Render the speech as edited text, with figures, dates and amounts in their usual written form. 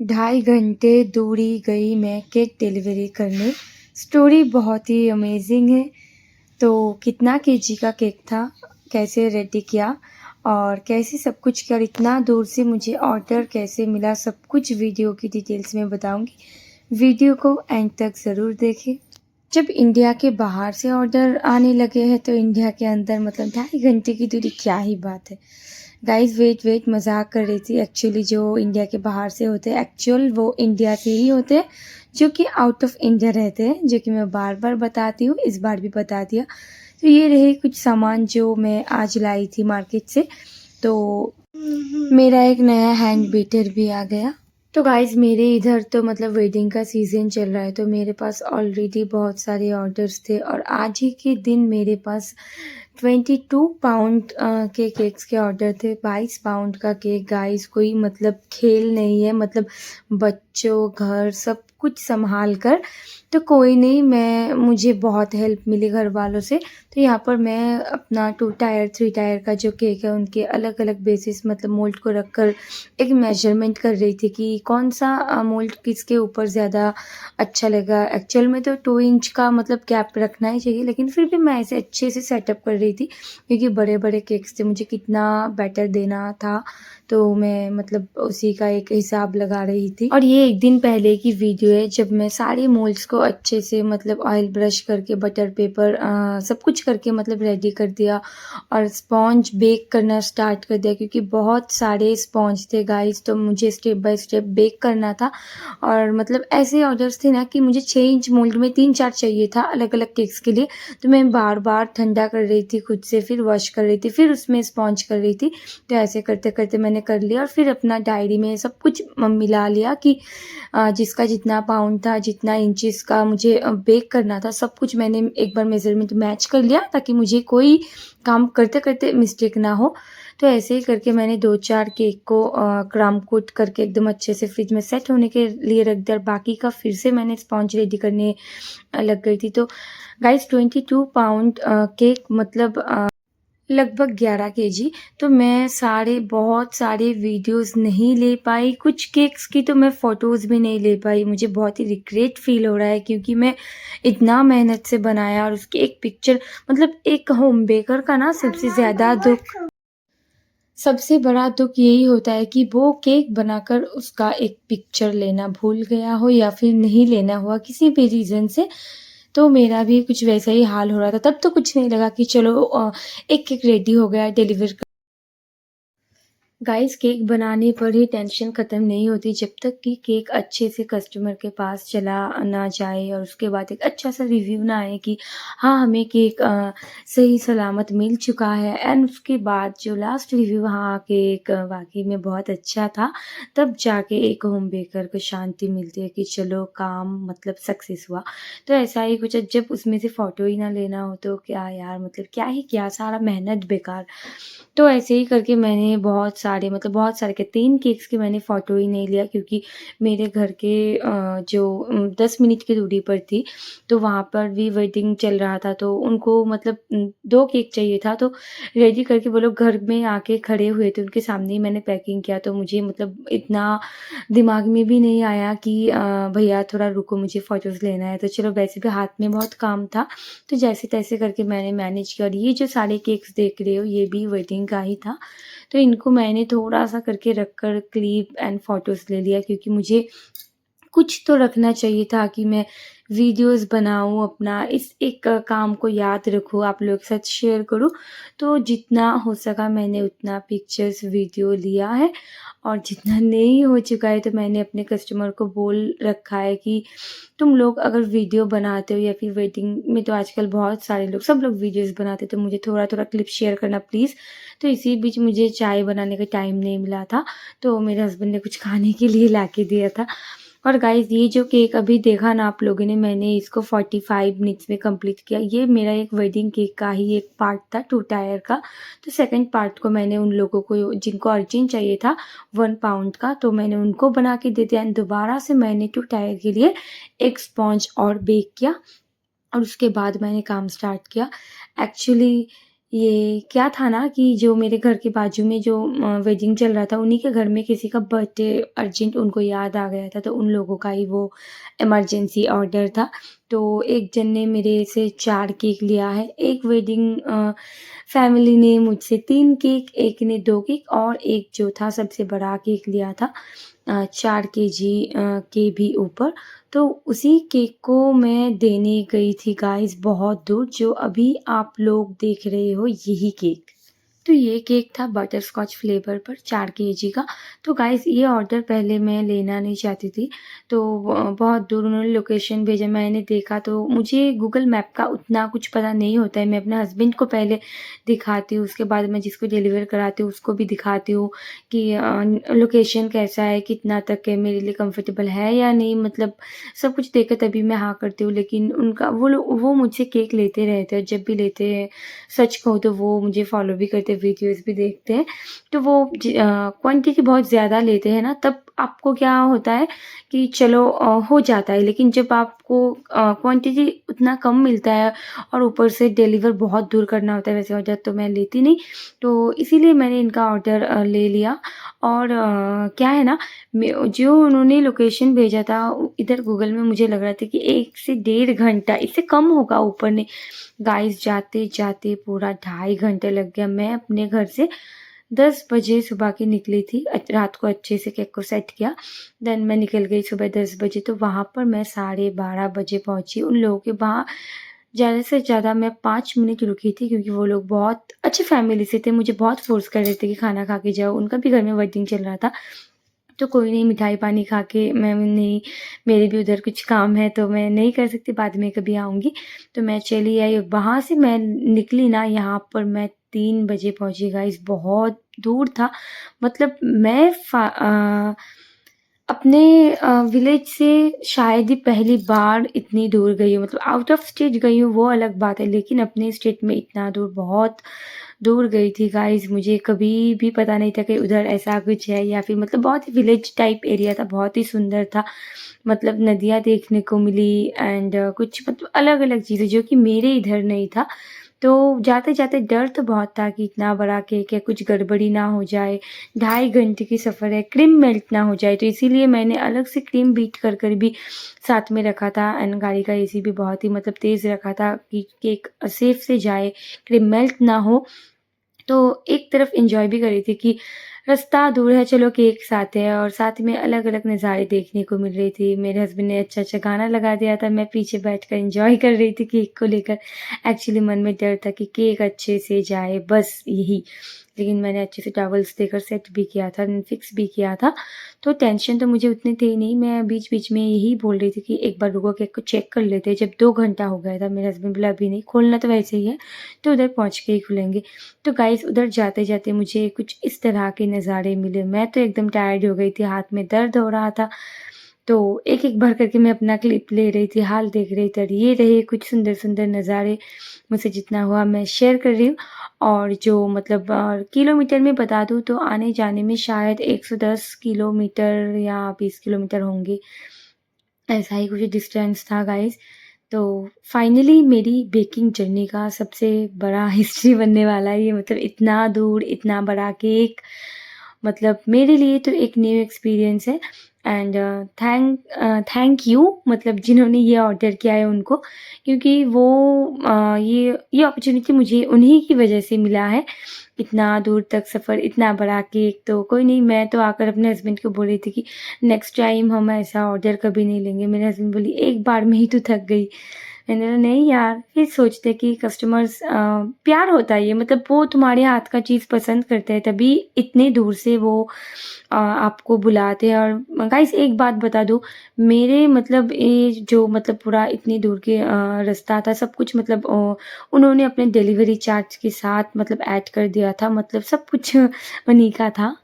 2.5 घंटे दूरी गई मैं केक डिलीवरी करने। स्टोरी बहुत ही अमेजिंग है। तो कितना केजी का केक था, कैसे रेडी किया और कैसे सब कुछ किया और इतना दूर से मुझे ऑर्डर कैसे मिला, सब कुछ वीडियो की डिटेल्स में बताऊंगी। वीडियो को एंड तक ज़रूर देखें। जब इंडिया के बाहर से ऑर्डर आने लगे हैं तो इंडिया के अंदर मतलब 2.5 घंटे की दूरी क्या ही बात है। गाइस वेट मजाक कर रही थी। एक्चुअली जो इंडिया के बाहर से होते हैं एक्चुअल वो इंडिया से ही होते हैं, जो कि आउट ऑफ इंडिया रहते हैं, जो कि मैं बार बार बताती हूँ, इस बार भी बता दिया। तो ये रहे कुछ सामान जो मैं आज लाई थी मार्केट से। तो मेरा एक नया हैंड बीटर भी आ गया। तो गाइज़ मेरे इधर तो मतलब वेडिंग का सीज़न चल रहा है, तो मेरे पास ऑलरेडी बहुत सारे ऑर्डर्स थे और आज ही के दिन मेरे पास 22 पाउंड के केक्स के ऑर्डर थे। 22 पाउंड का केक गाइज़ कोई मतलब खेल नहीं है। मतलब बच्चों, घर सब कुछ संभाल कर, तो कोई नहीं, मुझे बहुत हेल्प मिली घर वालों से। तो यहाँ पर मैं अपना 2 टायर 3 टायर का जो केक है उनके अलग अलग बेसिस मतलब मोल्ड को रख कर एक मेजरमेंट कर रही थी कि कौन सा मोल्ड किसके ऊपर ज़्यादा अच्छा लगेगा। एक्चुअल में तो 2 इंच का मतलब गैप रखना ही चाहिए, लेकिन फिर भी मैं ऐसे अच्छे से सेटअप कर रही थी क्योंकि बड़े बड़े केक्स थे, मुझे कितना बैटर देना था, तो मैं मतलब उसी का एक हिसाब लगा रही थी। और ये एक दिन पहले की वीडियो है जब मैं सारे मोल्ड्स को अच्छे से मतलब ऑयल ब्रश करके बटर पेपर सब कुछ करके मतलब रेडी कर दिया और स्पॉन्ज बेक करना स्टार्ट कर दिया क्योंकि बहुत सारे स्पॉन्ज थे गाइस, तो मुझे स्टेप बाय स्टेप बेक करना था। और मतलब ऐसे ऑर्डर्स थे ना कि मुझे 6 इंच मोल्ड में 3-4 चाहिए था अलग अलग केक्स के लिए, तो मैं बार बार ठंडा कर रही थी खुद से, फिर वॉश कर रही थी, फिर उसमें स्पॉन्ज कर रही थी। तो ऐसे करते करते मैंने कर लिया और फिर अपना डायरी में सब कुछ मिला लिया कि जिसका जितना पाउंड था, जितना इंचेस का मुझे बेक करना था, सब कुछ मैंने एक बार मेज़रमेंट मैच कर लिया ताकि मुझे कोई काम करते करते मिस्टेक ना हो। तो ऐसे ही करके मैंने 2-4 केक को क्राम्ब कोट करके एकदम अच्छे से फ्रिज में सेट होने के लिए रख दिया और बाकी का फिर से मैंने स्पॉन्ज रेडी करने लग गई थी। तो गाइस 22 पाउंड केक मतलब लगभग 11 केजी। तो मैं बहुत सारे वीडियोस नहीं ले पाई, कुछ केक्स की तो मैं फ़ोटोज़ भी नहीं ले पाई। मुझे बहुत ही रिग्रेट फ़ील हो रहा है क्योंकि मैं इतना मेहनत से बनाया और उसकी एक पिक्चर मतलब एक होम बेकर का ना सबसे बड़ा दुःख यही होता है कि वो केक बनाकर उसका एक पिक्चर लेना भूल गया हो या फिर नहीं लेना हुआ किसी भी रीज़न से। तो मेरा भी कुछ वैसा ही हाल हो रहा था। तब तो कुछ नहीं लगा कि चलो एक केक रेडी हो गया डिलीवर कर। गाइस केक बनाने पर ही टेंशन ख़त्म नहीं होती जब तक कि केक अच्छे से कस्टमर के पास चला ना जाए और उसके बाद एक अच्छा सा रिव्यू ना आए कि हाँ हमें केक सही सलामत मिल चुका है। एंड उसके बाद जो लास्ट रिव्यू हाँ केक वाकई में बहुत अच्छा था, तब जाके एक होम बेकर को शांति मिलती है कि चलो काम मतलब सक्सेस हुआ। तो ऐसा ही कुछ जब उसमें से फ़ोटो ही ना लेना हो तो क्या यार, मतलब क्या ही किया, सारा मेहनत बेकार। तो ऐसे ही करके मैंने बहुत सारे के 3 केक्स की मैंने फ़ोटो ही नहीं लिया क्योंकि मेरे घर के जो 10 मिनट की दूरी पर थी, तो वहाँ पर भी वेडिंग चल रहा था, तो उनको मतलब 2 केक चाहिए था, तो रेडी करके वो लोग घर में आके खड़े हुए थे, उनके सामने ही मैंने पैकिंग किया। तो मुझे मतलब इतना दिमाग में भी नहीं आया कि भैया थोड़ा रुको मुझे फ़ोटोज़ लेना है, तो चलो वैसे भी हाथ में बहुत काम था, तो जैसे-तैसे करके मैंने मैनेज किया। और ये जो सारे केक्स देख रहे हो ये भी वेडिंग का ही था, तो इनको मैंने थोड़ा-सा करके रख कर क्लिप एंड फ़ोटोज़ ले लिया क्योंकि मुझे कुछ तो रखना चाहिए था कि मैं वीडियोज़ बनाऊँ, अपना इस एक काम को याद रखूँ, आप लोगों के साथ शेयर करूँ। तो जितना हो सका मैंने उतना पिक्चर्स, वीडियो लिया है और जितना नहीं हो चुका है तो मैंने अपने कस्टमर को बोल रखा है कि तुम लोग अगर वीडियो बनाते हो या फिर वेडिंग में तो आजकल बहुत सारे लोग सब लोग वीडियोज़ बनाते हैं, तो मुझे थोड़ा-थोड़ा क्लिप शेयर करना प्लीज़। तो इसी बीच मुझे चाय बनाने का टाइम नहीं मिला था, तो मेरे हस्बैंड ने कुछ खाने के लिए ला के दिया था। और गाइज़ ये जो केक अभी देखा ना आप लोगों ने, मैंने इसको 45 मिनट्स में कंप्लीट किया। ये मेरा एक वेडिंग केक का ही एक पार्ट था 2 टायर का। तो सेकंड पार्ट को मैंने उन लोगों को जिनको अर्जेंट चाहिए था 1 पाउंड का, तो मैंने उनको बना के दे दिया एंड दोबारा से मैंने 2 टायर के लिए एक स्पॉन्ज और बेक किया और उसके बाद मैंने काम स्टार्ट किया। एक्चुअली ये क्या था ना कि जो मेरे घर के बाजू में जो वेडिंग चल रहा था, उन्हीं के घर में किसी का बर्थडे अर्जेंट उनको याद आ गया था, तो उन लोगों का ही वो इमरजेंसी ऑर्डर था। तो एक जन ने मेरे से 4 केक लिया है। एक वेडिंग फैमिली ने मुझसे 3 केक, एक ने 2 केक और एक जो था सबसे बड़ा केक लिया था 4 केजी के भी ऊपर। तो उसी केक को मैं देने गई थी गाइस बहुत दूर, जो अभी आप लोग देख रहे हो यही केक। तो ये केक था बटरस्कॉच फ्लेवर पर 4 केजी का। तो गाइस ये ऑर्डर पहले मैं लेना नहीं चाहती थी, तो बहुत दूर उन्होंने लोकेशन भेजा, मैंने देखा तो मुझे गूगल मैप का उतना कुछ पता नहीं होता है। मैं अपने हस्बैंड को पहले दिखाती हूँ, उसके बाद मैं जिसको डिलीवर कराती हूँ उसको भी दिखाती हूँ कि लोकेशन कैसा है, कितना तक है, मेरे लिए कंफर्टेबल है या नहीं, मतलब सब कुछ देखकर तभी मैं हाँ करती हूँ। लेकिन उनका वो मुझसे केक लेते रहते हैं, जब भी लेते हैं सच कहूँ तो वो मुझे फॉलो भी करते हैं, वीडियोज़ भी देखते हैं। तो वो क्वांटिटी बहुत ज़्यादा लेते हैं ना, तब आपको क्या होता है कि चलो हो जाता है। लेकिन जब आपको क्वांटिटी उतना कम मिलता है और ऊपर से डिलीवर बहुत दूर करना होता है, वैसे ऑर्डर तो मैं लेती नहीं। तो इसीलिए मैंने इनका ऑर्डर ले लिया। और क्या है ना, जो उन्होंने लोकेशन भेजा था इधर गूगल में, मुझे लग रहा था कि 1 से डेढ़ घंटा, इससे कम होगा ऊपर ने। गाइस जाते-जाते पूरा 2.5 घंटे लग गया। मैं अपने घर से 10 बजे सुबह की निकली थी, रात को अच्छे से केक को सेट किया। देन मैं निकल गई सुबह 10 बजे, तो वहाँ पर मैं 12:30 बजे पहुँची। उन लोगों के वहाँ ज़्यादा से ज़्यादा मैं 5 मिनट रुकी थी, क्योंकि वो लोग बहुत अच्छी फैमिली से थे, मुझे बहुत फ़ोर्स कर रहे थे कि खाना खा के जाओ। उनका भी घर में वेडिंग चल रहा था। तो कोई नहीं, मिठाई पानी खा के मैं नहीं, मेरे भी उधर कुछ काम है तो मैं नहीं कर सकती, बाद में कभी आऊँगी। तो मैं चली आई, वहाँ से मैं निकली ना, यहाँ पर मैं 3 बजे पहुँची गाइस, बहुत दूर था। मतलब मैं अपने विलेज से शायद ही पहली बार इतनी दूर गई हूँ, मतलब आउट ऑफ स्टेट गई हूँ वो अलग बात है, लेकिन अपने स्टेट में इतना दूर, बहुत दूर गई थी गाइस। मुझे कभी भी पता नहीं था कि उधर ऐसा कुछ है, या फिर मतलब बहुत ही विलेज टाइप एरिया था, बहुत ही सुंदर था। मतलब नदियाँ देखने को मिली एंड कुछ मतलब अलग-अलग चीज़ें जो कि मेरे इधर नहीं था। तो जाते-जाते डर तो बहुत था कि इतना बड़ा केक है, कुछ गड़बड़ी ना हो जाए, 2.5 घंटे की सफ़र है, क्रीम मेल्ट ना हो जाए। तो इसीलिए मैंने अलग से क्रीम बीट कर भी साथ में रखा था एंड गाड़ी का एसी भी बहुत ही मतलब तेज़ रखा था कि केक सेफ से जाए, क्रीम मेल्ट ना हो। तो एक तरफ एन्जॉय भी कर रही थी कि रास्ता दूर है, चलो केक साथ है, और साथ में अलग-अलग नज़ारे देखने को मिल रही थी। मेरे हस्बैंड ने अच्छा-अच्छा गाना लगा दिया था, मैं पीछे बैठकर एन्जॉय कर रही थी केक को लेकर। एक्चुअली मन में डर था कि केक अच्छे से जाए, बस यही। लेकिन मैंने अच्छे से टॉवल्स देकर सेट भी किया था, फिक्स भी किया था, तो टेंशन तो मुझे उतनी थी नहीं। मैं बीच-बीच में यही बोल रही थी कि एक बार रुको, केक को चेक कर लेते हैं। जब 2 घंटा हो गया था, मेरे हस्बैंड बोला अभी नहीं, खोलना तो वैसे ही है, तो उधर पहुँच के ही खुलेंगे। तो गाइस उधर जाते-जाते मुझे कुछ इस तरह के नज़ारे मिले। मैं तो एकदम टायर्ड हो गई थी, हाथ में दर्द हो रहा था। तो एक-एक भर करके मैं अपना क्लिप ले रही थी, हाल देख रही थी, और ये रहे कुछ सुंदर-सुंदर नज़ारे। मुझसे जितना हुआ मैं शेयर कर रही हूँ। और जो मतलब किलोमीटर में बता दूँ तो आने-जाने में शायद 110 किलोमीटर या 20 किलोमीटर होंगे। ऐसा ही कुछ डिस्टेंस था गाइस। तो फाइनली मेरी बेकिंग जर्नी का सबसे बड़ा हिस्ट्री बनने वाला है ये, मतलब इतना दूर, इतना बड़ा केक, मतलब मेरे लिए तो एक न्यू एक्सपीरियंस है। एंड थैंक यू, मतलब जिन्होंने ये ऑर्डर किया है उनको, क्योंकि वो ये अपॉर्चुनिटी मुझे उन्हीं की वजह से मिला है। इतना दूर तक सफ़र, इतना बड़ा केक, तो कोई नहीं, मैं तो आकर अपने हस्बैंड को बोल रही थी कि नेक्स्ट टाइम हम ऐसा ऑर्डर कभी नहीं लेंगे। मेरे हस्बैंड बोली एक बार में ही तू थक गई। मैंने बोला नहीं यार, फिर सोचते कि कस्टमर्स प्यार होता है ये, मतलब वो तुम्हारे हाथ का चीज़ पसंद करते हैं, तभी इतने दूर से वो आपको बुलाते हैं। और गाइस एक बात बता दूँ, मेरे मतलब ये जो मतलब पूरा इतनी दूर के रास्ता था, सब कुछ मतलब उन्होंने अपने डिलीवरी चार्ज के साथ मतलब ऐड कर दिया था, मतलब सब कुछ उन्हीं का था।